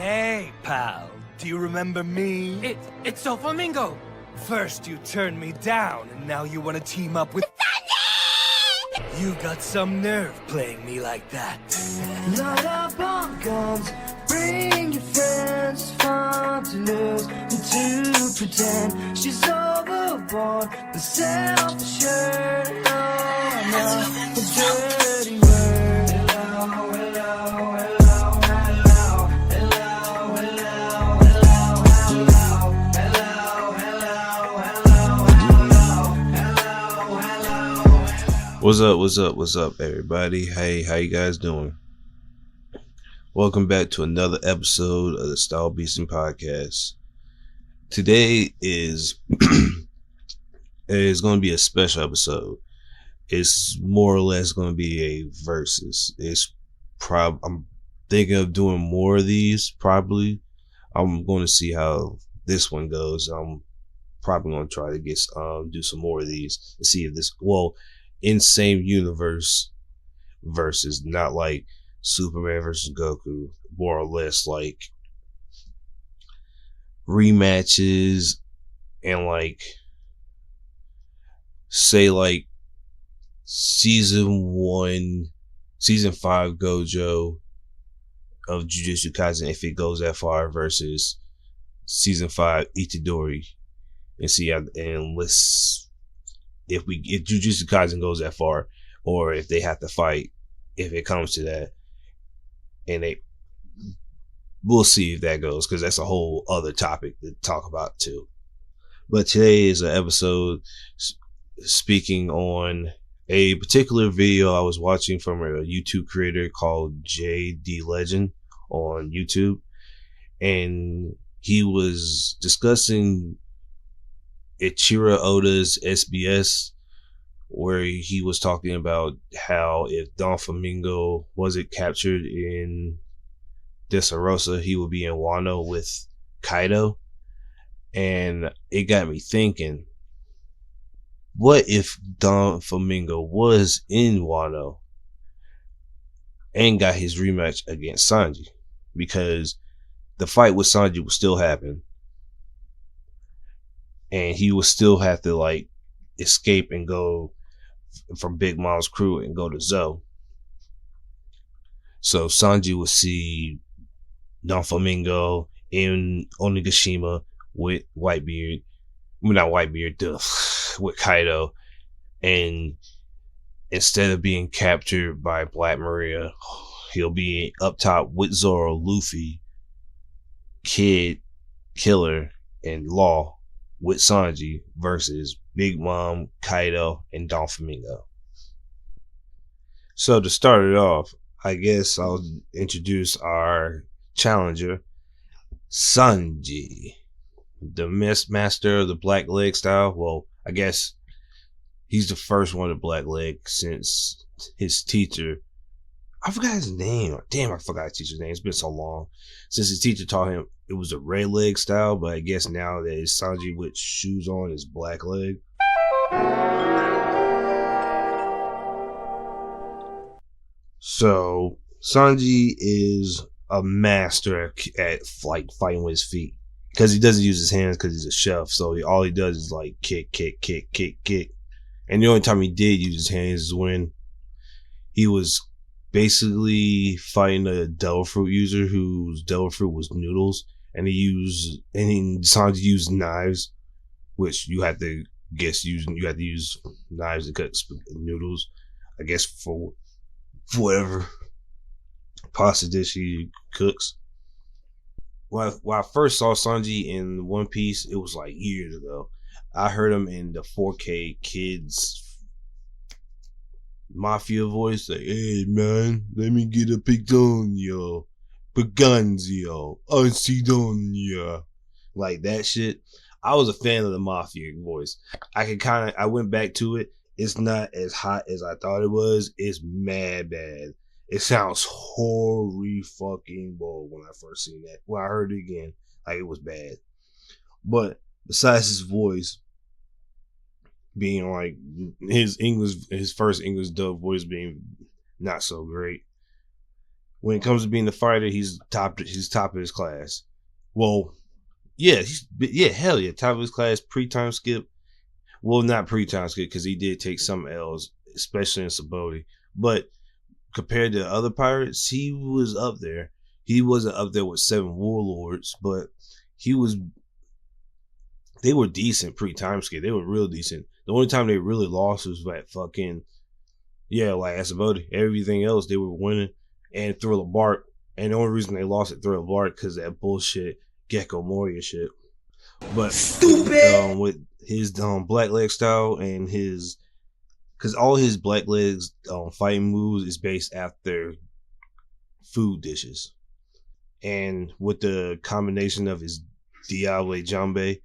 Hey, pal. Do you remember me? It's Doflamingo. First you turned me down, and now you want to team up with Sanji! You got some nerve playing me like that. Load up on guns, bring your friends, fun to lose and to pretend she's overboard, the self-assured. Oh, I'm not a dirty word. Hello, hello, hello, hello, hello, hello, hello, hello, hello, hello, hello. What's up, everybody? Hey, how you guys doing? Welcome back to another episode of the StyleBeasting podcast. Today is going to be a special episode. It's more or less going to be a versus. I'm thinking of doing more of these. Probably, I'm going to see how this one goes. I'm probably going to try to do some more of these and see if this in same universe versus, not like Superman versus Goku, more or less like rematches and like say like season 5 Gojo of Jujutsu Kaisen, if it goes that far, versus season 5 Itadori, and see how, and let's if Jujutsu Kaisen goes that far, or if they have to fight, if it comes to that, and we'll see if that goes, because that's a whole other topic to talk about too. But today is an episode speaking on a particular video I was watching from a YouTube creator called JD Legend on YouTube, and he was discussing Ichiro Oda's SBS, where he was talking about how if Doflamingo wasn't captured in Dressrosa, he would be in Wano with Kaido. And it got me thinking, what if Doflamingo was in Wano and got his rematch against Sanji? Because the fight with Sanji would still happen, and he would still have to like escape and go from Big Mom's crew and go to Zoe. So Sanji would see Doflamingo in Onigashima with Whitebeard, with Kaido, and instead of being captured by Black Maria, he'll be up top with Zoro, Luffy, Kid, Killer, and Law with Sanji versus Big Mom, Kaido, and Doflamingo. So to start it off, I guess I'll introduce our challenger, Sanji, the master of the black leg style. Well, I guess he's the first one to black leg, since his teacher, I forgot his name. Damn, I forgot his teacher's name. It's been so long since his teacher taught him it was a red leg style, but I guess now that it's Sanji with shoes on is black leg. So Sanji is a master at like fighting with his feet, because he doesn't use his hands because he's a chef. So all he does is like kick. And the only time he did use his hands is when he was basically fighting a devil fruit user whose devil fruit was noodles, and Sanji used knives, which you have to use knives to cut noodles, I guess, for whatever pasta dish he cooks. When I first saw Sanji in One Piece, it was like years ago. I heard him in the 4K Kids Mafia voice, like, "Hey man, let me get a Pictonio, Paganzio, Ansidonia," like that shit. I was a fan of the Mafia voice. I went back to it. It's not as hot as I thought it was. It's mad bad. It sounds horry fucking bold when I first seen that. When I heard it again, like, it was bad. But besides his voice being like his first English dub voice being not so great, when it comes to being a fighter, he's top of his class. Well, yeah, hell yeah, top of his class, pre-time skip. Well, not pre-time skip because he did take some L's, especially in Sabaody. But compared to other pirates, he was up there. He wasn't up there with 7 warlords, but he was. They were decent pre-time skip. They were real decent. The only time they really lost was like fucking, yeah, like at Sabaody. Everything else they were winning, and Thriller Bark. And the only reason they lost at Thriller Bark because that bullshit Gecko Moria shit. But stupid with his black leg style and his, because all his black legs fighting moves is based after food dishes, and with the combination of his Diable Jambe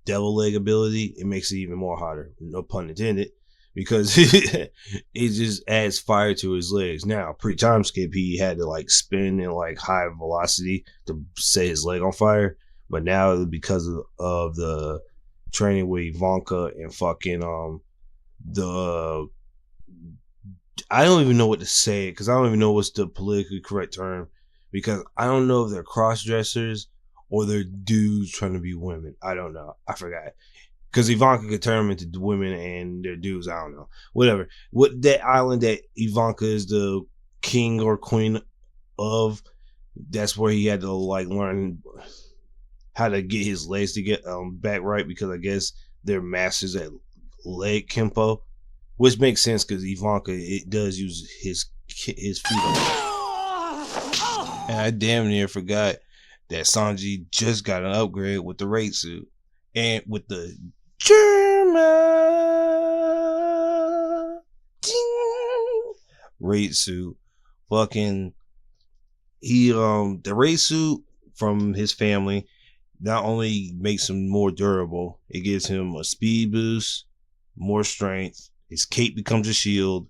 devil leg ability, it makes it even more hotter. No pun intended, because it just adds fire to his legs. Now, pre-time skip, he had to like spin in like high velocity to set his leg on fire. But now, because of the training with Ivanka and fucking the I don't even know what to say, because I don't even know what's the politically correct term, because I don't know if they're cross dressers or they're dudes trying to be women. I don't know. I forgot. Because Ivanka could turn them into women and they're dudes. I don't know. Whatever. What that island that Ivanka is the king or queen of, that's where he had to like learn how to get his legs to get back right, because I guess they're masters at leg kempo, which makes sense because Ivanka, it does use his feet. And I damn near forgot that Sanji just got an upgrade with the raid suit and with the German raid suit. Fucking the raid suit from his family not only makes him more durable, it gives him a speed boost, more strength. His cape becomes a shield.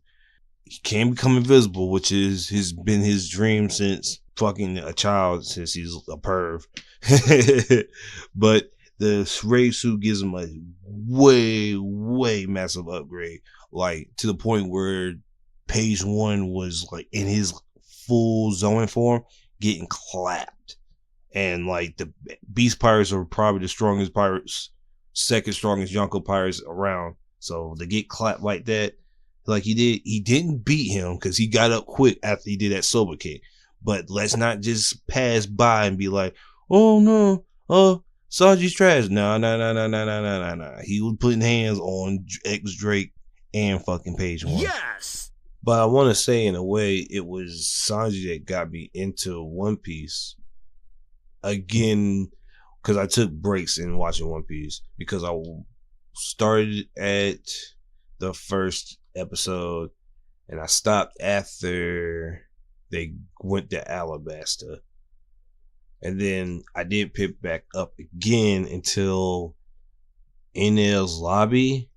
He can become invisible, which has been his dream since fucking a child, since he's a perv. But the raid suit gives him a way massive upgrade, like to the point where page 1 was like in his full zoning form getting clapped. And like the Beast Pirates are probably the strongest pirates, second strongest Yonko pirates around. So to get clapped like that, like he didn't beat him because he got up quick after he did that sober kick. But let's not just pass by and be like, oh no, Sanji's trash. No. He was putting hands on X Drake and fucking page 1. Yes! But I want to say, in a way, it was Sanji that got me into One Piece again, because I took breaks in watching One Piece, because I started at the first episode and I stopped after they went to Alabasta, and then I didn't pick back up again until NL's lobby,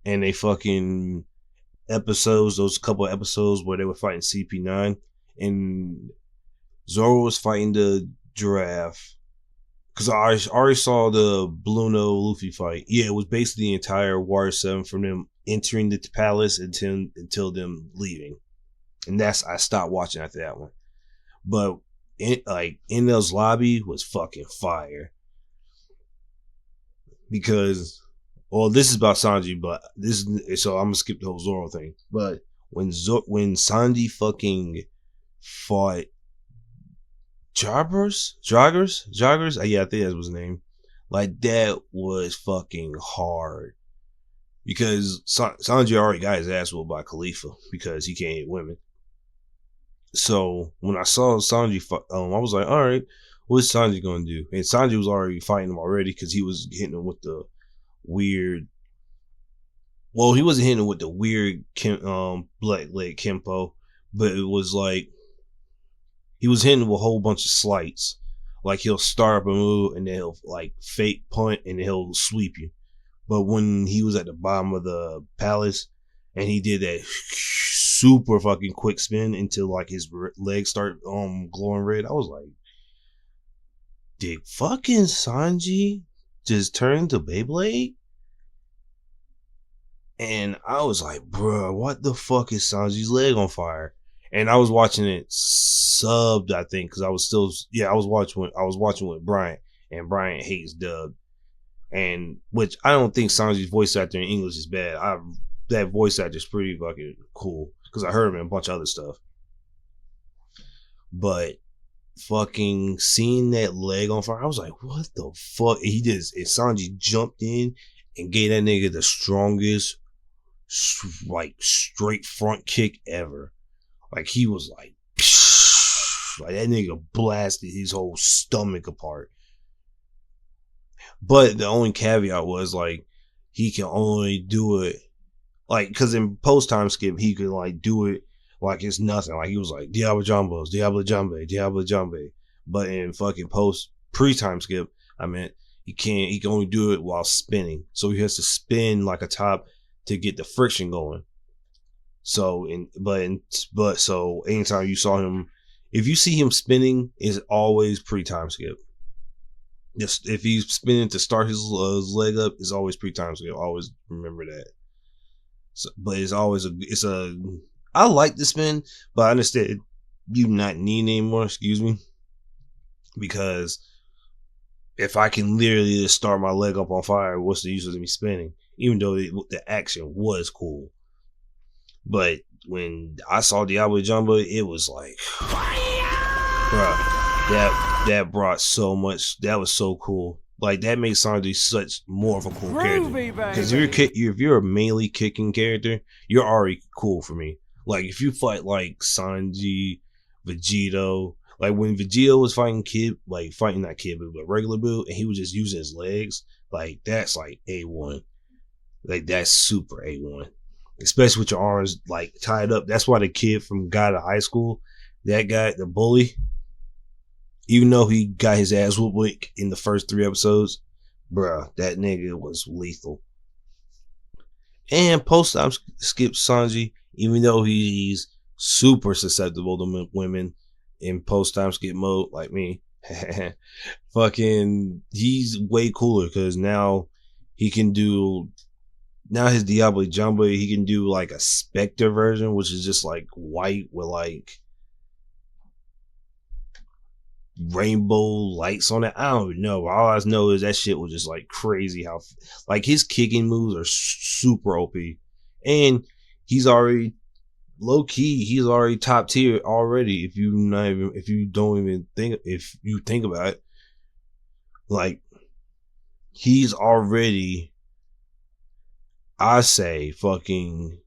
and they fucking episodes, those couple of episodes where they were fighting CP9 and Zoro was fighting the giraffe. Because I already saw the Bluno Luffy fight. Yeah, it was basically the entire Water 7 from them entering the palace until them leaving. And I stopped watching after that one. But NL's lobby was fucking fire. Because, well, this is about Sanji, but so I'm gonna skip the whole Zoro thing. But when Sanji fucking fought Joggers? Yeah, I think that was his name. Like, that was fucking hard. Because Sanji already got his ass whooped by Khalifa because he can't hit women. So when I saw Sanji, I was like, all right, what's Sanji gonna do? And Sanji was already fighting him already because he was hitting him with the weird. Well, he wasn't hitting him with the weird black leg Kempo, but it was like he was hitting with a whole bunch of slights. Like, he'll start up a move and then he'll like fake punt and then he'll sweep you. But when he was at the bottom of the palace and he did that super fucking quick spin until like his legs start glowing red, I was like, did fucking Sanji just turn to Beyblade? And I was like, bruh, what the fuck is Sanji's leg on fire? And I was watching it subbed, I think, because I was watching with Bryant, and Bryant hates dubbed, and which I don't think Sanji's voice actor in English is bad. That voice actor is pretty fucking cool because I heard him in a bunch of other stuff. But fucking seeing that leg on fire, I was like, what the fuck? And Sanji jumped in and gave that nigga the strongest, like, straight front kick ever. Like, he was like, like that nigga blasted his whole stomach apart. But the only caveat was, like, he can only do it, like, because in post time skip, he could, like, do it like it's nothing. Like, he was like, Diablo Jumbos, Diablo Jumbe, Diablo Jumbe. But in fucking pre-time skip, I meant, he can only do it while spinning. So he has to spin like a top to get the friction going. So, so anytime you saw him, if you see him spinning, it's always pre-time skip. Just if he's spinning to start his leg up, it's always pre-time skip. Always remember that. So, but it's always I like the spin, but I understand you not need anymore. Excuse me, because if I can literally just start my leg up on fire, what's the use of me spinning? Even though the action was cool, but when I saw Diablo Jumbo, it was like, bruh, that brought so much. That was so cool. Like, that makes Sanji such more of a cool character. Because if you're a melee kicking character, you're already cool for me. Like, if you fight like Sanji, Vegito, like when Vegito was fighting not Kid Buu, but regular Buu, and he was just using his legs, like, that's like A1. Like, that's super A1. Especially with your arms like tied up. That's why the kid from Guy to High School, that guy, the bully, even though he got his ass whooped in the first 3 episodes, bruh, that nigga was lethal. And post time skip Sanji, even though he's super susceptible to women in post time skip mode, like me, fucking, he's way cooler because now he can do. Now his Diablo Jumbo, he can do like a Spectre version, which is just like white with like rainbow lights on it. I don't know. All I know is that shit was just like crazy how, like, his kicking moves are super OP. And he's already low key, he's already top tier already. If you think about it, like, he's already, I say, fucking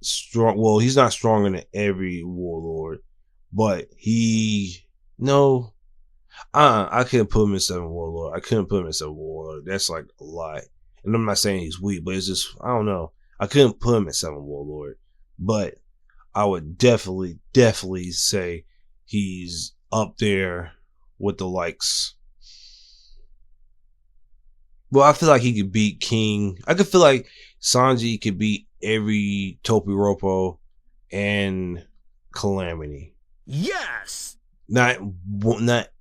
strong. Well, he's not stronger than every warlord, but I couldn't put him in 7 warlord. That's like a lot. And I'm not saying he's weak, but it's just, I don't know. I couldn't put him in 7 warlord, but I would definitely say he's up there with the likes. Well, I feel like he could beat King. I could feel like Sanji could beat every Topiropo and Calamity. Yes! Not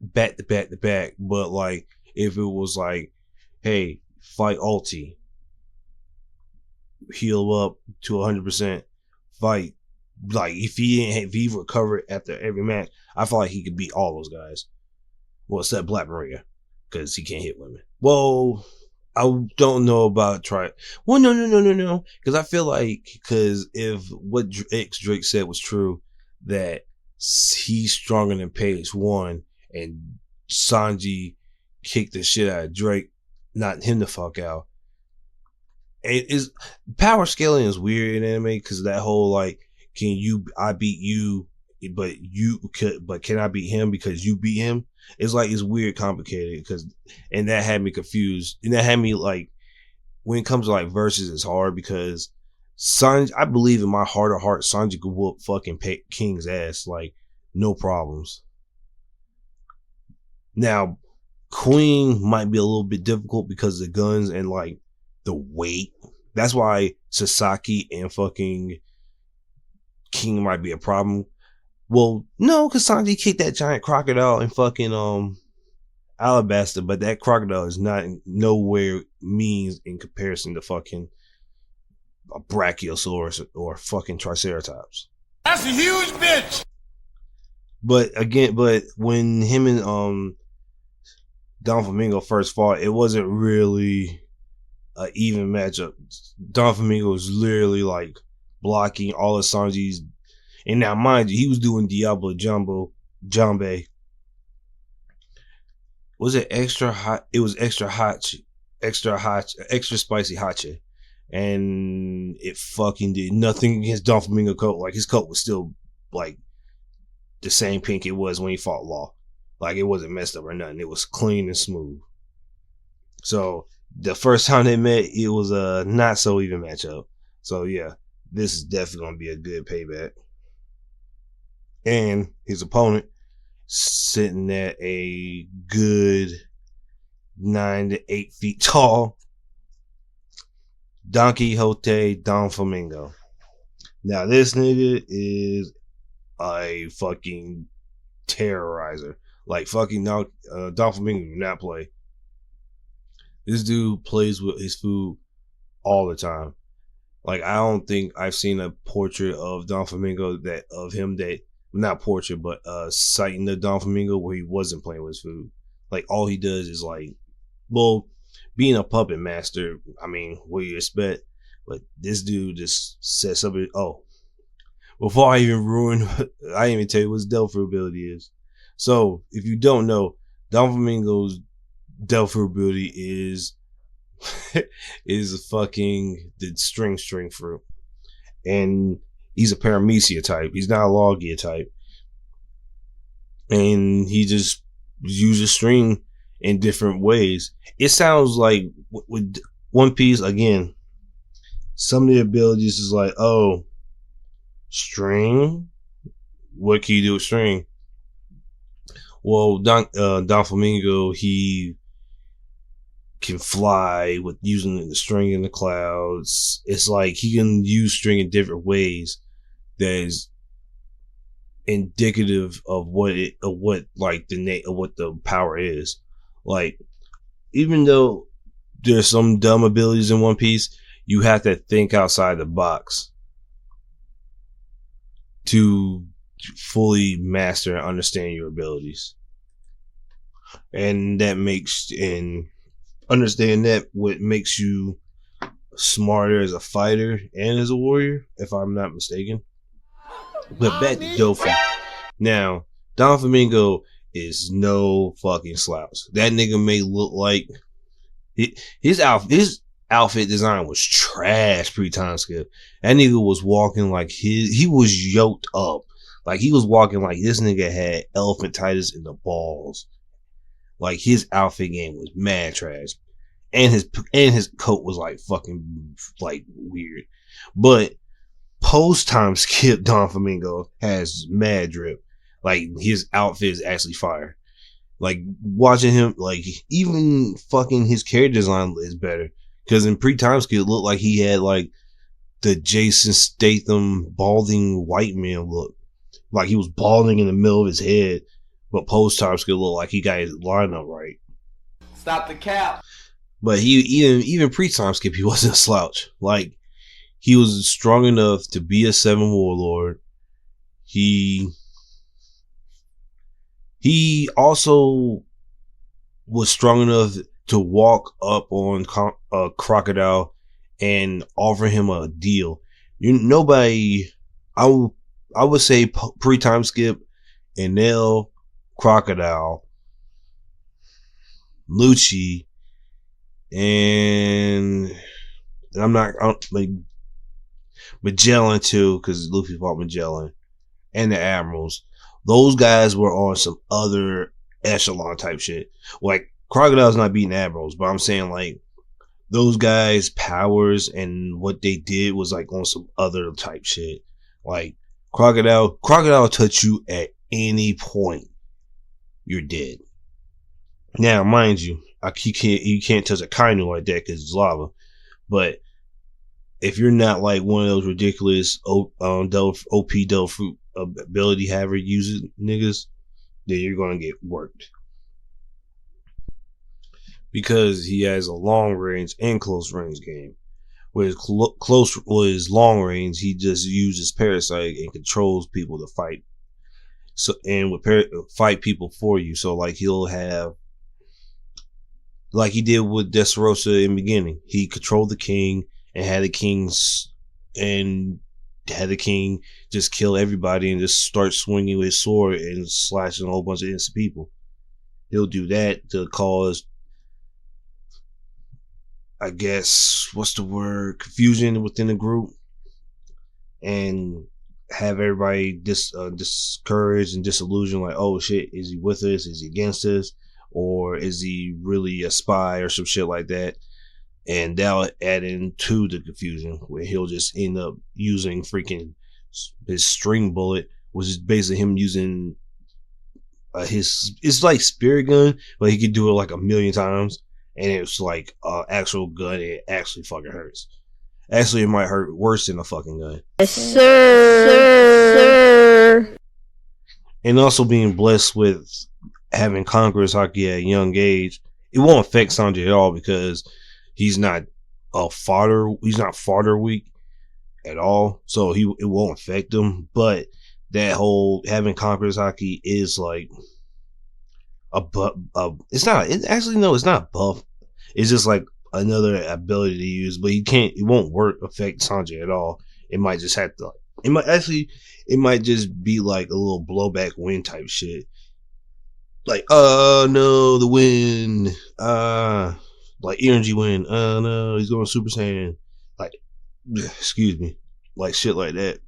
back to back, but like, if it was like, hey, fight Ulti, heal up to 100%, fight. Like, if he recovered after every match, I feel like he could beat all those guys. Well, except Black Maria, because he can't hit women. Well, I don't know about try. Well, no. Because I feel like, because if what Drake said was true, that he's stronger than Page 1, and Sanji kicked the shit out of Drake, not him the fuck out. It is, power scaling is weird in anime, because that whole like, I beat you, but can I beat him because you beat him? It's like, it's weird, complicated, and that had me confused, and that had me like, when it comes to like verses, it's hard because Sanji, I believe in my heart of hearts, Sanji could whoop fucking King's ass, like, no problems. Now, Queen might be a little bit difficult because of the guns and like the weight. That's why Sasaki and fucking King might be a problem. Well, no, because Sanji kicked that giant crocodile in fucking Alabasta, but that crocodile is not nowhere means in comparison to fucking a Brachiosaurus or fucking Triceratops. That's a huge bitch. But when him and Doflamingo first fought, it wasn't really an even matchup. Doflamingo was literally like blocking all of Sanji's, and now mind you, he was doing Diablo Jambe. Was it extra hot? It was extra hot, extra spicy hache. And it fucking did nothing against Doflamingo coat. Like his coat was still like the same pink it was when he fought Law. Like it wasn't messed up or nothing. It was clean and smooth. So the first time they met, it was a not so even matchup. So yeah, this is definitely gonna be a good payback. And his opponent sitting at a good 9 to 8 feet tall, Don Quixote Doflamingo. Now this nigga is a fucking terrorizer. Like fucking Doflamingo do not play. This dude plays with his food all the time. Like I don't think I've seen a portrait of Doflamingo not portrait, but sighting the Doflamingo where he wasn't playing with his food. Like all he does is like, well, being a puppet master, I mean, what do you expect? But this dude just sets up. Oh, before I even ruin, I didn't even tell you what his Delphi ability is. So if you don't know, Doflamingo's Delphi ability is fucking the string fruit, and he's a Paramecia type. He's not a Logia type, and he just uses string in different ways. It sounds like with One Piece again. Some of the abilities is like, oh, string. What can you do with string? Well, Doflamingo, he can fly with using the string in the clouds. It's like he can use string in different ways that is indicative of what the power is. Like, even though there's some dumb abilities in One Piece, you have to think outside the box to fully master and understand your abilities. And understand that what makes you smarter as a fighter and as a warrior, if I'm not mistaken. But back to Dofi. Now, Doflamingo is no fucking slouch. That nigga may look like his outfit design was trash pre-time skip. That nigga was walking like he was yoked up. Like he was walking like this nigga had elephantitis in the balls. Like his outfit game was mad trash. And his coat was like fucking like weird. But post time skip Doflamingo has mad drip. Like his outfit is actually fire. Like watching him, like even fucking his character design is better. Because in pre-time skip it looked like he had like the Jason Statham balding white man look. Like he was balding in the middle of his head. But post time skip looked like he got his lineup right. Stop the cap. But he even pre-time skip he wasn't a slouch. Like he was strong enough to be a 7 warlord. He also was strong enough to walk up on Crocodile and offer him a deal. I would say pre-time skip, Enel, Crocodile, Lucci, and I'm like Magellan too, because Luffy fought Magellan, and the Admirals. Those guys were on some other echelon type shit. Like Crocodile's not beating Admirals, but I'm saying like those guys' powers and what they did was like on some other type shit. Like Crocodile touch you at any point, you're dead. Now, mind you, you can't touch a Kainu like that because it's lava. But if you're not like one of those ridiculous OP Delphi ability haver users niggas, then you're gonna get worked. Because he has a long range and close range game. with his close, with his long range, he just uses parasite and controls people to fight. So and with fight people for you. So like he'll have, like he did with Dressrosa in the beginning. He controlled the king and had the king just kill everybody and just start swinging with his sword and slashing a whole bunch of innocent people. He'll do that to cause, I guess, what's the word? Confusion within the group, and have everybody discouraged and disillusioned. Like, oh shit, is he with us? Is he against us? Or is he really a spy or some shit like that? And that'll add into the confusion where he'll just end up using freaking his string bullet, which is basically him using it's like spirit gun, but he could do it like a million times, and it's like actual gun. It actually fucking hurts. Actually, it might hurt worse than a fucking gun. Yes, sir. And also being blessed with having Conqueror's Haki at a young age, it won't affect Sanji at all because he's not fodder weak at all, so it won't affect him. But that whole having Conqueror's Haki is like it's not buff. It's just like another ability to use, but it won't affect Sanji at all. It might just have to, it might just be like a little blowback wind type shit. Like, oh no, the wind, like energy wind, oh no, he's going Super Saiyan, like, excuse me, like shit like that.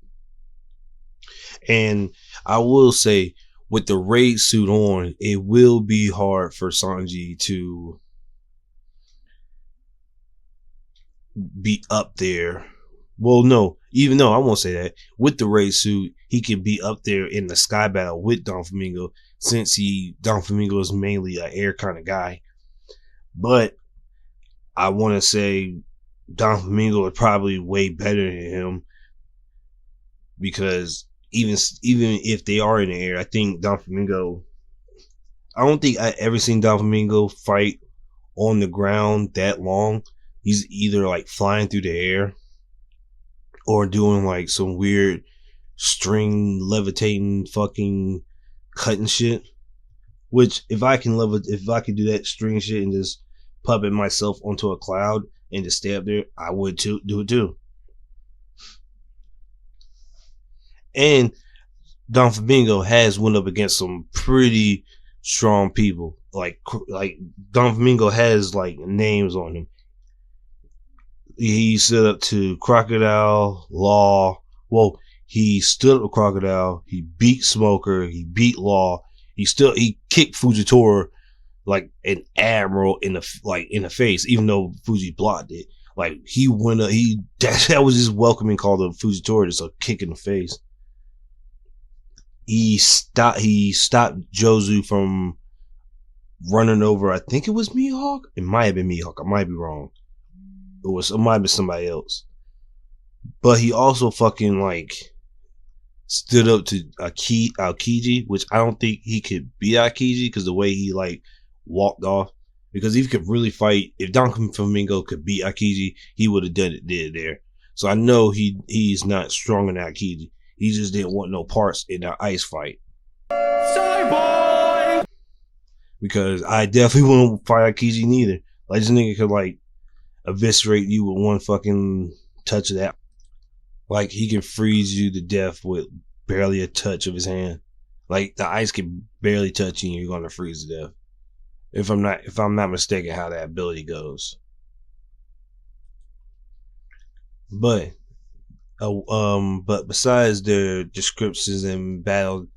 And I will say, with the raid suit on, it will be hard for Sanji to be up there. Well, no, even though I won't say that. With the raid suit, he could be up there in the sky battle with Doflamingo, since Doflamingo is mainly an air kind of guy. But I want to say Doflamingo is probably way better than him, because even if they are in the air, I think Doflamingo, I don't think I ever seen Doflamingo fight on the ground that long. He's either like flying through the air or doing like some weird string levitating fucking cutting shit. Which if I could do that string shit and just puppet myself onto a cloud and just stay up there, I would do it too. And Doflamingo has went up against some pretty strong people. Like Doflamingo has like names on him. He stood up to Crocodile, Law. Well, he stood up to Crocodile. He beat Smoker. He beat Law. He kicked Fujitora like an admiral in the face, even though Fuji blocked it. Like he went up. That was his welcoming call to Fujitora, just a kick in the face. He stopped Jozu from running over, I think it was Mihawk. It might have been Mihawk. I might be wrong. It might be somebody else. But he also fucking like stood up to Aokiji, which I don't think he could beat Aokiji because the way he like walked off. Because if he could really fight, if Doflamingo could beat Aokiji, he would have did it there. So I know he's not stronger than Aokiji. He just didn't want no parts in that ice fight. Sorry, boy! Because I definitely wouldn't fight Aokiji neither. Like, this nigga could, like, eviscerate you with one fucking touch of that. Like, he can freeze you to death with barely a touch of his hand. Like, the ice can barely touch you and you're gonna freeze to death. If I'm not mistaken how that ability goes. But besides their descriptions and battle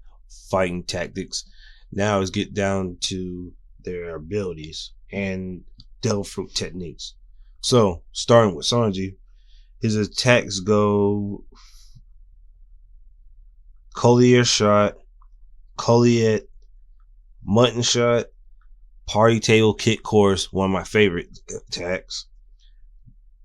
fighting tactics, now let's get down to their abilities and devil fruit techniques. So, starting with Sanji, his attacks go Collier shot, Colliet, mutton shot, party table kick course, one of my favorite attacks,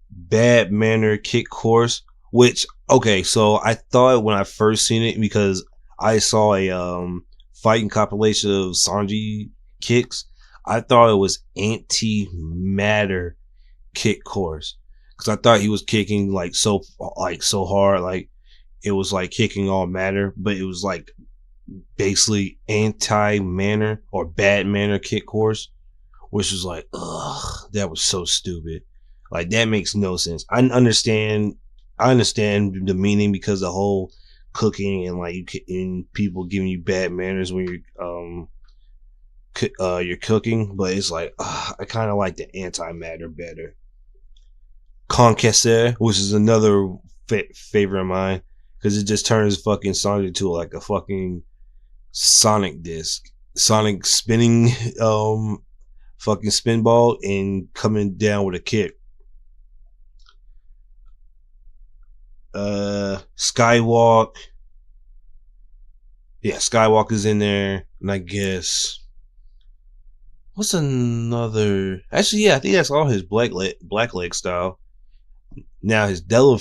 bad manner kick course. Which, okay, so I thought when I first seen it, because I saw a fighting compilation of Sanji kicks, I thought it was anti-matter kick course. because I thought he was kicking like so hard, like it was like kicking all manner, but it was like basically anti-manner or bad manner kick course, which was like, ugh, that was so stupid. Like that makes no sense. I understand the meaning because the whole cooking and like and people giving you bad manners when you're cooking, but it's like I kind of like the anti-matter better. Conquesser, which is another favorite of mine, because it just turns fucking Sanji into like a fucking Sonic disc, Sonic spinning fucking spinball and coming down with a kick. Skywalk. Yeah, Skywalk is in there, and I guess what's another? Actually, yeah, I think that's all his black leg style. Now his Diable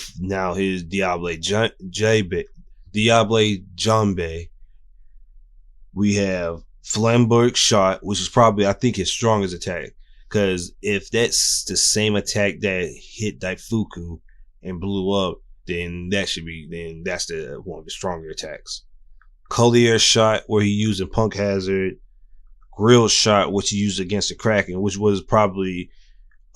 Jambe. We have Flamberg shot, which is probably I think his strongest attack. Because if that's the same attack that hit Daifuku and blew up, then that's the one of the stronger attacks. Collier shot, where he used a Punk Hazard. Grill shot, which he used against the Kraken, which was probably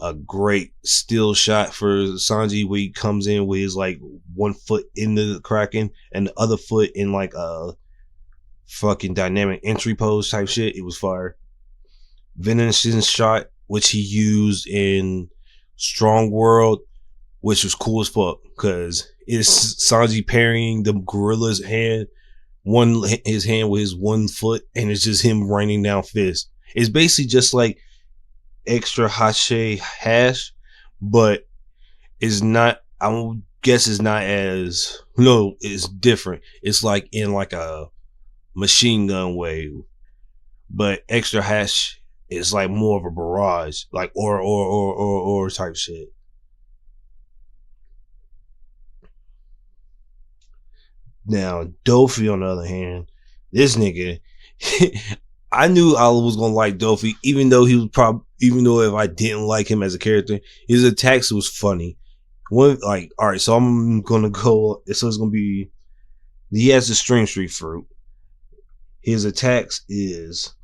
a great steal shot for Sanji, where he comes in with his like one foot in the Kraken and the other foot in like a fucking dynamic entry pose type shit. It was fire. Venison shot, which he used in Strong World, which was cool as fuck because it's Sanji parrying the gorilla's hand, his hand with his one foot, and it's just him raining down fists. It's basically just like extra hache hash, but it's not. I guess it's not as it's different. It's like in like a machine gun way, but extra hash is like more of a barrage, like or type shit. Now, Dofi, on the other hand, this nigga, I knew I was gonna like Dofi, even though if I didn't like him as a character, his attacks was funny. All right, so I'm gonna go. So it's gonna be. He has the String Street fruit. His attacks is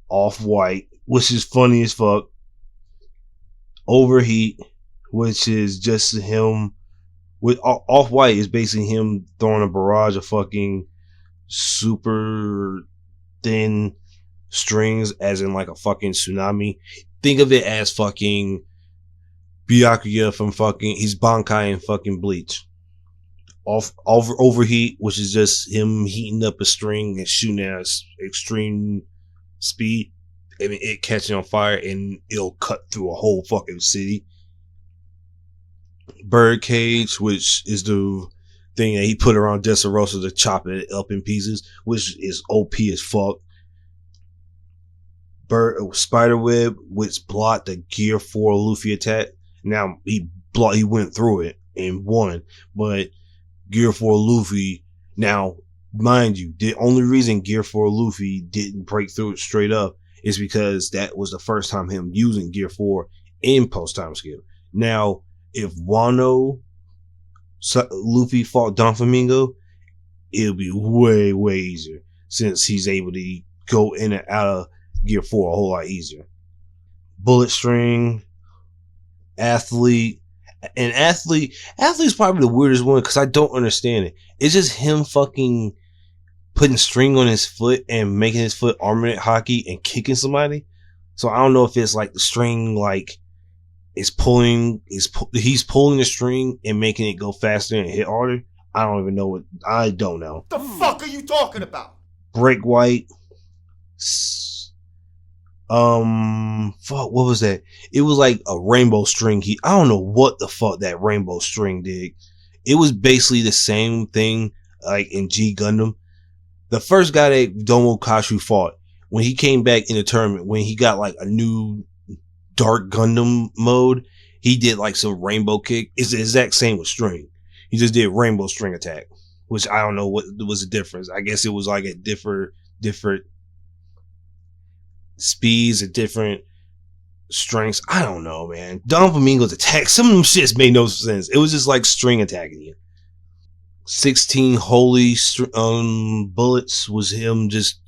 Off-White, which is funny as fuck. Overheat, which is just him. With Off-White is basically him throwing a barrage of fucking super thin strings, as in like a fucking tsunami. Think of it as fucking Byakuya from fucking he's Bankai and fucking Bleach. Overheat, which is just him heating up a string and shooting at extreme speed. I mean, it catching on fire and it'll cut through a whole fucking city. Birdcage, which is the thing that he put around Dressrosa to chop it up in pieces, which is OP as fuck. Spiderweb, which blocked the Gear 4 Luffy attack. Now he went through it and won, but Gear 4 Luffy, now mind you, the only reason Gear 4 Luffy didn't break through it straight up is because that was the first time him using Gear 4 in post time skip. Now, if Wano Luffy fought Doflamingo, it'll be way, way easier since he's able to go in and out of Gear 4 a whole lot easier. Bullet String, Athlete's probably the weirdest one because I don't understand it. It's just him fucking putting string on his foot and making his foot armament hockey and kicking somebody. So I don't know if it's like the string like he's pulling the string and making it go faster and hit harder. I don't know. What the fuck are you talking about? Break White. Fuck, what was that? It was like a rainbow string. I don't know what the fuck that rainbow string did. It was basically the same thing like in G Gundam. The first guy that Domo Kashu fought, when he came back in the tournament, when he got like a new Dark Gundam mode, he did like some rainbow kick. It's the exact same with string. He just did rainbow string attack, which I don't know what was the difference. I guess it was like a different speeds, a different strengths. I don't know, man. Doflamingo's attack, some of them shits made no sense. It was just like string attacking you. 16 holy bullets was him just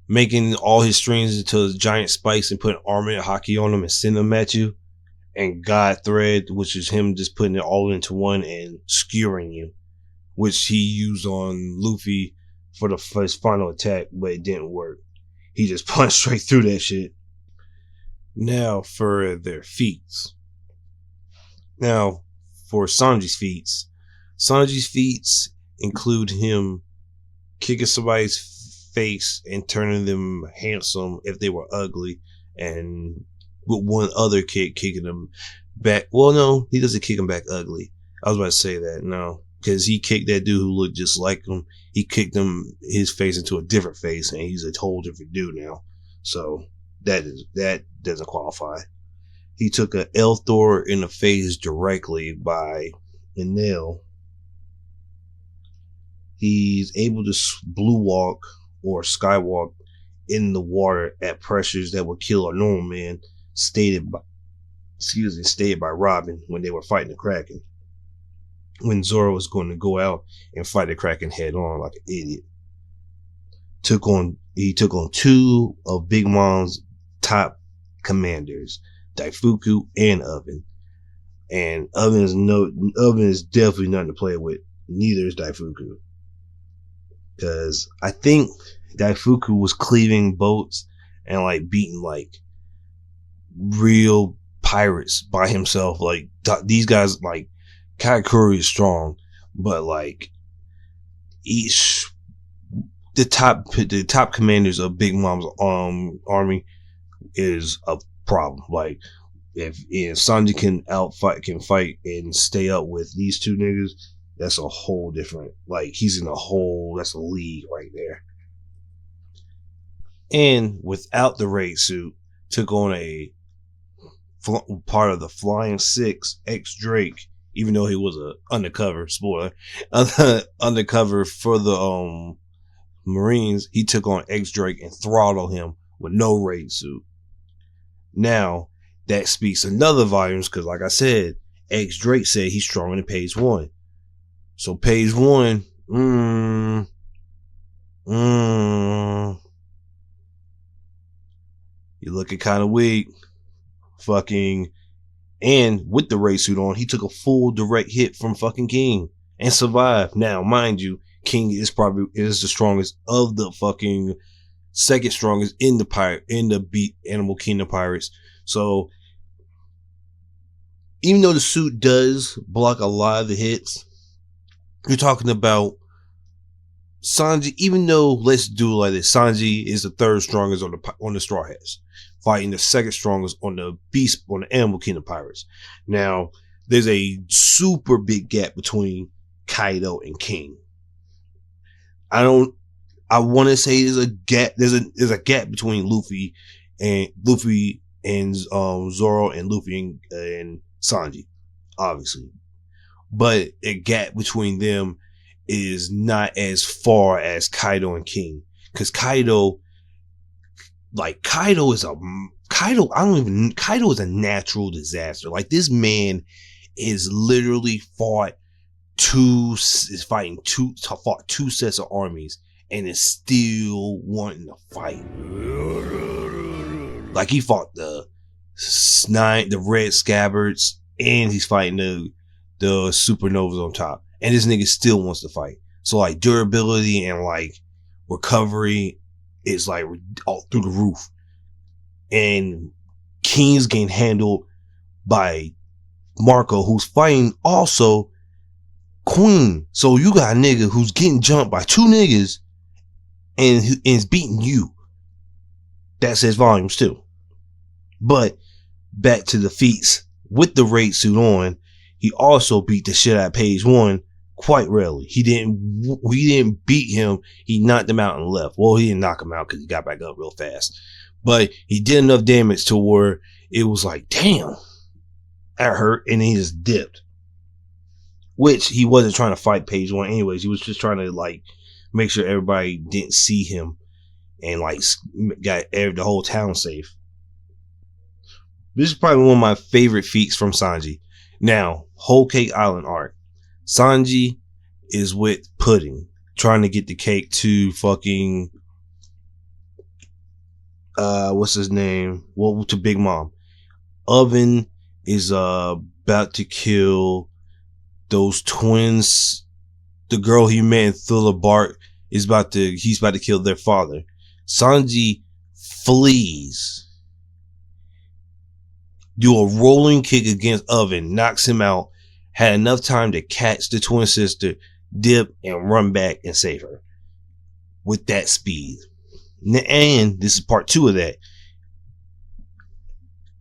making all his strings into giant spikes and putting armor hockey on them and sending them at you. And God Thread, which is him just putting it all into one and skewering you, which he used on Luffy for his final attack, but it didn't work. He just punched straight through that shit. Now for their feats. Now for Sanji's feats. Sanji's feats include him kicking somebody's face and turning them handsome if they were ugly, and with one other kick kicking them back. Well, no, he doesn't kick him back ugly. I was about to say that. No, because he kicked that dude who looked just like him. He kicked his face into a different face, and he's a whole different dude now. So that doesn't qualify. He took a L Thor in the face directly by a nail. He's able to blue walk or skywalk in the water at pressures that would kill a normal man, stated by Robin when they were fighting the Kraken. When Zoro was going to go out and fight the Kraken head on like an idiot. He took on two of Big Mom's top commanders, Daifuku and Oven. And Oven is definitely nothing to play with. Neither is Daifuku. Because I think Daifuku was cleaving boats and like beating like real pirates by himself. Like these guys, like Katakuri is strong, but like the top commanders of Big Mom's army is a problem. Like if Sanji can fight and stay up with these two niggas, that's a whole different, like he's in that's a league right there. And without the raid suit, took on a part of the Flying Six ex Drake, even though he was a undercover, spoiler, undercover for the Marines. He took on ex Drake and throttled him with no raid suit. Now that speaks another volumes, because like I said, ex Drake said he's stronger than Page One. So Page One, you looking kind of weak. Fucking, and with the race suit on, he took a full direct hit from fucking King and survived. Now, mind you, King is the strongest of the fucking second strongest in the Animal Kingdom pirates. So even though the suit does block a lot of the hits, you're talking about Sanji. Even though, let's do it like this, Sanji is the third strongest on the Straw Hats, fighting the second strongest on the Animal Kingdom pirates. Now, there's a super big gap between Kaido and King. I want to say there's a gap. There's a gap between Luffy and Zoro and Luffy and Sanji, obviously, but a gap between them is not as far as Kaido and King, because Kaido is a natural disaster. Like, this man is literally fought two sets of armies and is still wanting to fight. Like, he fought the red scabbards, and he's fighting the supernovas on top, and this nigga still wants to fight. So like durability and like recovery is like all through the roof, and King's getting handled by Marco, who's fighting also Queen. So you got a nigga who's getting jumped by two niggas and is beating you. That says volumes too. But back to the feats. With the raid suit on, he also beat the shit out of Page One quite rarely. He didn't beat him. He knocked him out and left. Well, he didn't knock him out because he got back up real fast. But he did enough damage to where it was like, damn, that hurt, and he just dipped. Which he wasn't trying to fight Page One anyways. He was just trying to like make sure everybody didn't see him and like got the whole town safe. This is probably one of my favorite feats from Sanji. Now, Whole Cake Island arc. Sanji is with Pudding, trying to get the cake to fucking what's his name? Well, to Big Mom. Oven is about to kill those twins. The girl he met in Thriller Bark he's about to kill their father. Sanji flees. Do a rolling kick against Oven, knocks him out, had enough time to catch the twin sister, dip, and run back and save her. With that speed. And this is part 2 of that.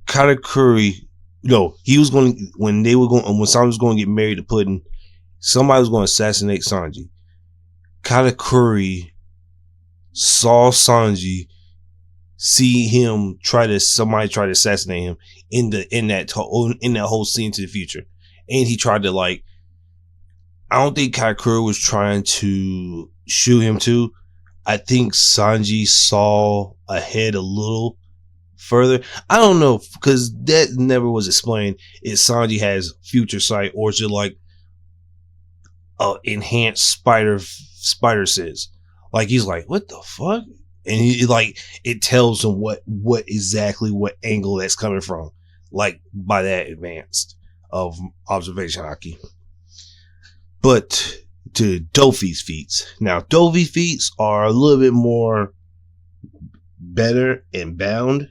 Katakuri, he was going to, when Sanji was going to get married to Pudding, somebody was going to assassinate Sanji. Katakuri saw Sanji, see him somebody try to assassinate him in that whole scene to the future. And he tried to I don't think Katakuri was trying to shoot him too. I think Sanji saw ahead a little further. I don't know, because that never was explained. If Sanji has future sight, or is it enhanced spider sense? He's like, what the fuck? And he it tells him what angle that's coming from, by that advanced of observation haki. But to Dofi's feats. Now, Dofi's feats are a little bit more better and bound,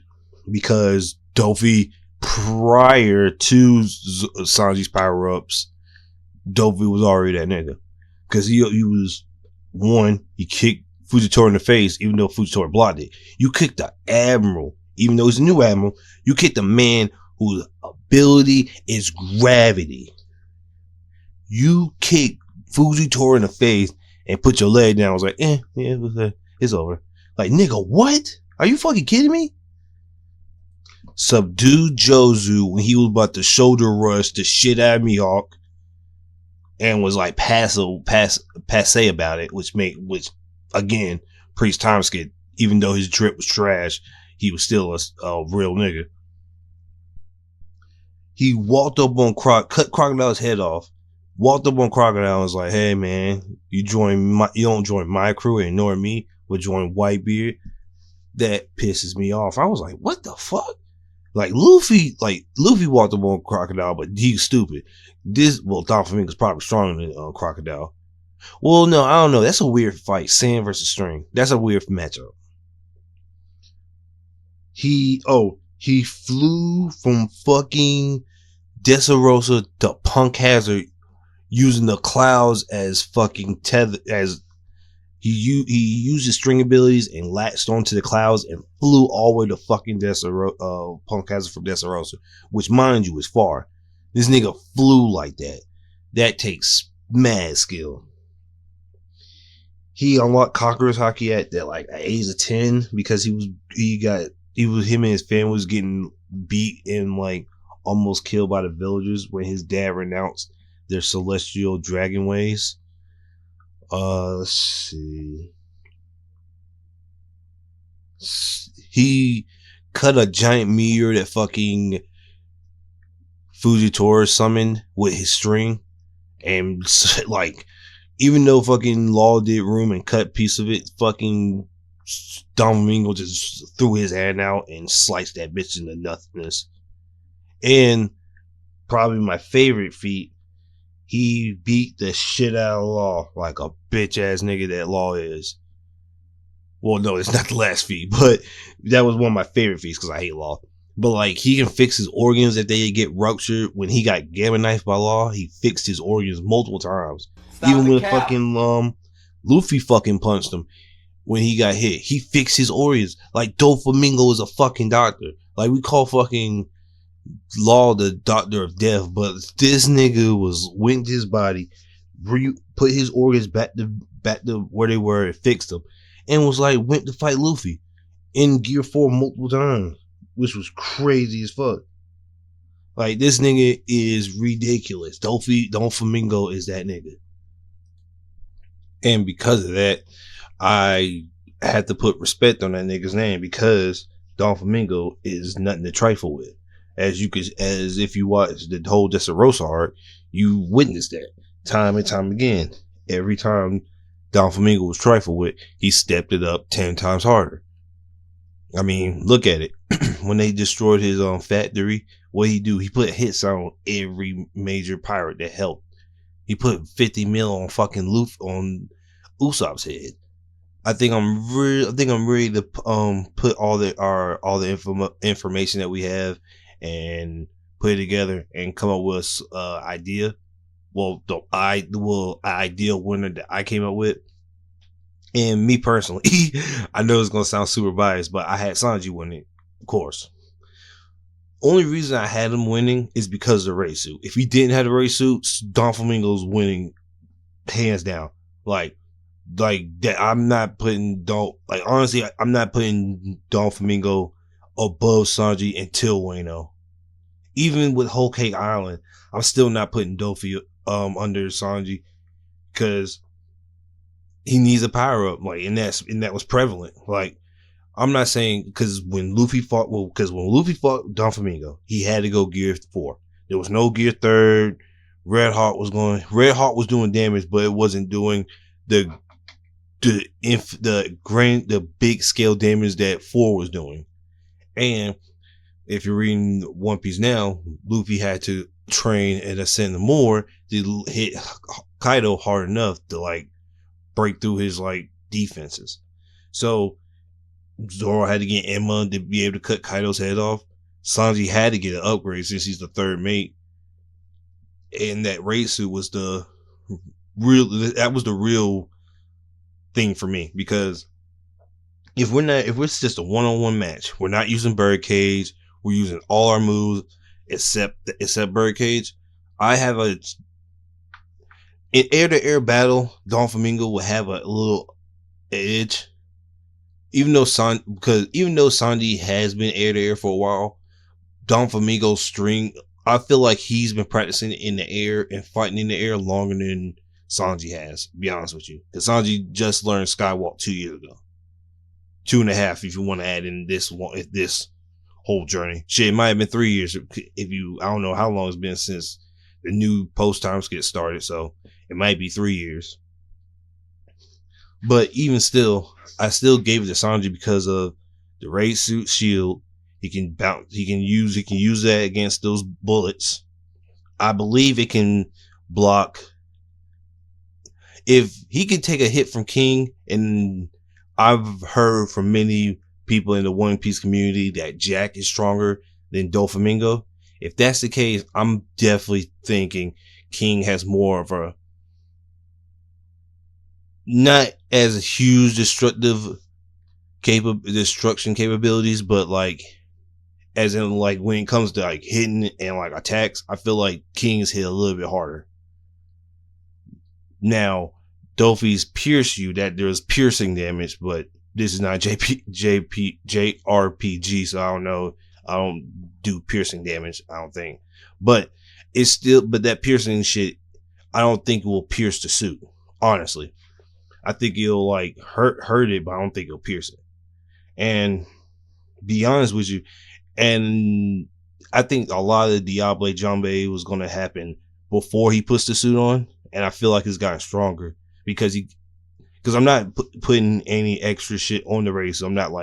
because Dofi, prior to Sanji's power-ups, Dofi was already that nigga. Because he was, one, he kicked Fujitora in the face, even though Fujitora blocked it. You kicked the Admiral, even though he's a new Admiral. You kicked a man whose ability is gravity. You kicked Fujitora in the face and put your leg down. I was like, it's over. Nigga, what? Are you fucking kidding me? Subdued Jozu when he was about to shoulder rush the shit out of Mihawk, and was passe about it, which again, Priest time skip. Even though his drip was trash, he was still a real nigga. He walked up on cut Crocodile's head off. Walked up on Crocodile and was like, hey man, you don't join my crew and ignore me, but join Whitebeard. That pisses me off. I was like, what the fuck? Luffy walked up on Crocodile, but he's stupid. Doflamingo's probably stronger than Crocodile. Well, no, I don't know. That's a weird fight. Sand versus string. That's a weird matchup. He flew from fucking Dressrosa to Punk Hazard, using the clouds as fucking tether. As he used his string abilities and latched onto the clouds and flew all the way to fucking Punk Hazard from Dressrosa, which, mind you, is far. This nigga flew like that. That takes mad skill. He unlocked Conqueror's Haki at that age of 10, because him and his family was getting beat and almost killed by the villagers when his dad renounced their celestial dragon ways. Let's see. He cut a giant meteor that fucking Fujitora summoned with his string, and even though fucking Law did room and cut a piece of it, fucking Doflamingo just threw his hand out and sliced that bitch into nothingness. And probably my favorite feat, he beat the shit out of Law like a bitch ass nigga that Law is. Well, no, it's not the last feat, but that was one of my favorite feats because I hate Law. But he can fix his organs if they get ruptured. When he got gamma knifed by Law, he fixed his organs multiple times. Even when fucking Luffy fucking punched him when he got hit, he fixed his organs. Doflamingo is a fucking doctor. We call fucking Law the doctor of death, but this nigga went to his body, put his organs back to where they were, and fixed them, and was went to fight Luffy in Gear 4 multiple times, which was crazy as fuck. This nigga is ridiculous. Doflamingo is that nigga. And because of that, I I have to put respect on that nigga's name because Doflamingo is nothing to trifle with. As if you watch the whole Dressrosa arc, you witnessed that time and time again. Every time Doflamingo was trifled with, he stepped it up 10 times harder. I mean, look at it. When they destroyed his factory, what he do? He put hits on every major pirate that helped. He put 50 mil on fucking Luffy on Usopp's head. I think I'm ready to put all the information that we have and put it together and come up with idea. Well, the ideal winner that I came up with. And me personally, I know it's gonna sound super biased, but I had Sanji winning, of course. Only reason I had him winning is because of the race suit. If he didn't have the race suit, Doflamingo's winning hands down. Like that. I'm not putting honestly, I'm not putting Doflamingo above Sanji until Wano. Even with Whole Cake Island, I'm still not putting Dofi under Sanji because he needs a power up, and that was prevalent. Like, I'm not saying because when Luffy fought Doflamingo, he had to go Gear 4. There was no Gear 3. Red Hawk was doing damage, but it wasn't doing the big scale damage that 4 was doing. And if you're reading One Piece now, Luffy had to train and ascend more to hit Kaido hard enough to break through his defenses. So Zoro had to get Emma to be able to cut Kaido's head off. Sanji had to get an upgrade since he's the third mate. And that raid suit was the real thing for me, because if it's just a one-on-one match, we're not using Birdcage, we're using all our moves except Birdcage. I have in air-to-air battle, Doflamingo will have a little edge. Even though Sanji has been air-to-air for a while, Doflamingo's string, I feel like he's been practicing in the air and fighting in the air longer than Sanji has, to be honest with you. Because Sanji just learned Skywalk 2 years ago. 2.5 if you want to add in this whole journey. Shit, it might have been 3 years I don't know how long it's been since the new post times get started, so it might be 3 years. But even still, I still gave it to Sanji because of the raid suit shield. He can use that against those bullets. I believe it can block. If he can take a hit from King, and I've heard from many people in the One Piece community that Jack is stronger than Doflamingo. If that's the case, I'm definitely thinking King has more of a, not as a huge destruction capabilities, but as in when it comes to hitting and attacks, I feel like King's hit a little bit harder. Now, Dofi's pierce you, that there's piercing damage, but this is not JRPG, so I don't know. I don't do piercing damage, I don't think. But that piercing shit, I don't think it will pierce the suit, honestly. I think it'll hurt it, but I don't think it'll pierce it. And be honest with you, and I think a lot of the Diable Jambe was going to happen before he puts the suit on, and I feel like it's gotten stronger because I'm not putting any extra shit on the race. So I'm not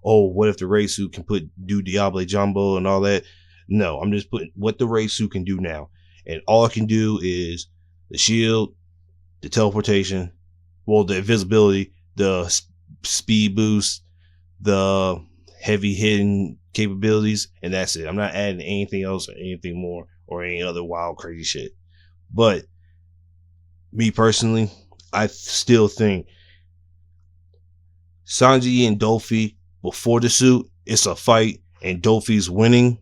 oh, what if the race suit can do Diable Jumbo and all that? No, I'm just putting what the race suit can do now, and all it can do is the shield, the teleportation, well, the invisibility, the speed boost, the heavy hitting capabilities, and that's it. I'm not adding anything else or anything more or any other wild crazy shit. But me personally, I still think Sanji and Dofi before the suit, it's a fight and Dofi's winning,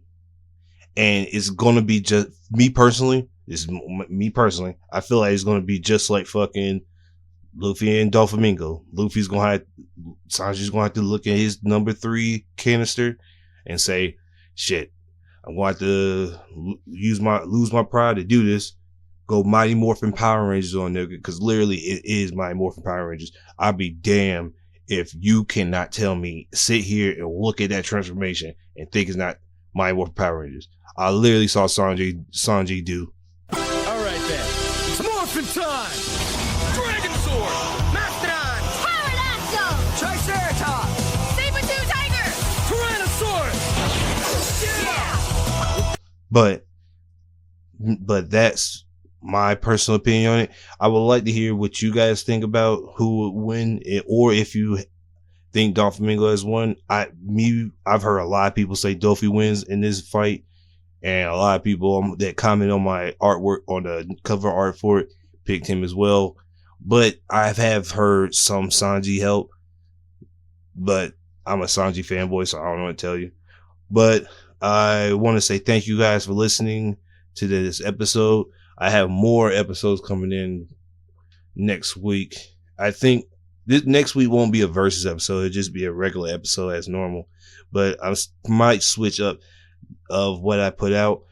and it's gonna be just me personally. I feel like it's gonna be just like fucking Luffy and Doflamingo. Sanji's gonna have to look at his number 3 canister and say, shit, I'm going to have to lose my pride to do this. Go Mighty Morphin Power Rangers on there, because literally it is Mighty Morphin Power Rangers. I'd be damned if you cannot tell me, sit here and look at that transformation and think it's not Mighty Morphin Power Rangers. I literally saw Sanji do. All right then, it's morphin' time! Dragon Sword! Mastodon! Pterodactyl! Triceratops! Saber-tooth tiger! Tyrannosaurus! Yeah! But that's my personal opinion on it. I would like to hear what you guys think about who would win, or if you think Doflamingo has won. I've heard a lot of people say Dofi wins in this fight, and a lot of people that comment on my artwork, on the cover art for it, picked him as well. But I have heard some Sanji help, but I'm a Sanji fanboy, so I don't know what to tell you. But I want to say thank you guys for listening to this episode. I have more episodes coming in next week. I think this next week won't be a versus episode. It'll just be a regular episode as normal. But I might switch up of what I put out.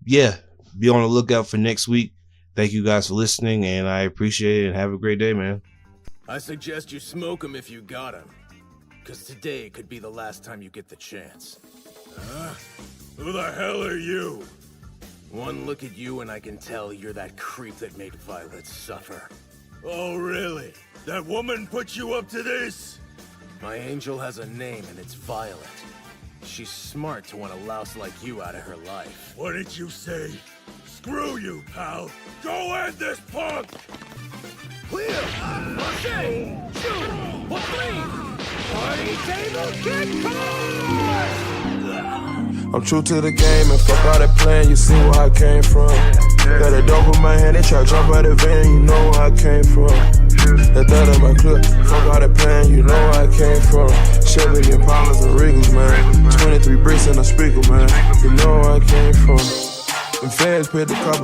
Yeah, be on the lookout for next week. Thank you guys for listening, and I appreciate it, and have a great day, man. I suggest you smoke him if you got him. Cause today could be the last time you get the chance. Who the hell are you? One look at you and I can tell you're that creep that made Violet suffer. Oh, really? That woman put you up to this? My angel has a name and it's Violet. She's smart to want a louse like you out of her life. What did you say? Screw you, pal. Go end this punk! Clear! Okay! 2, 3! Party table kick card! I'm true to the game and fuck all that plan, you see where I came from. Got a dope in my hand, they try to jump out the van, you know where I came from. That in my clip, fuck all that plan, you know where I came from. Chevy and Impalas and Regals, man. 23 bricks in a speaker, man, you know where I came from. Them fans paid the couple.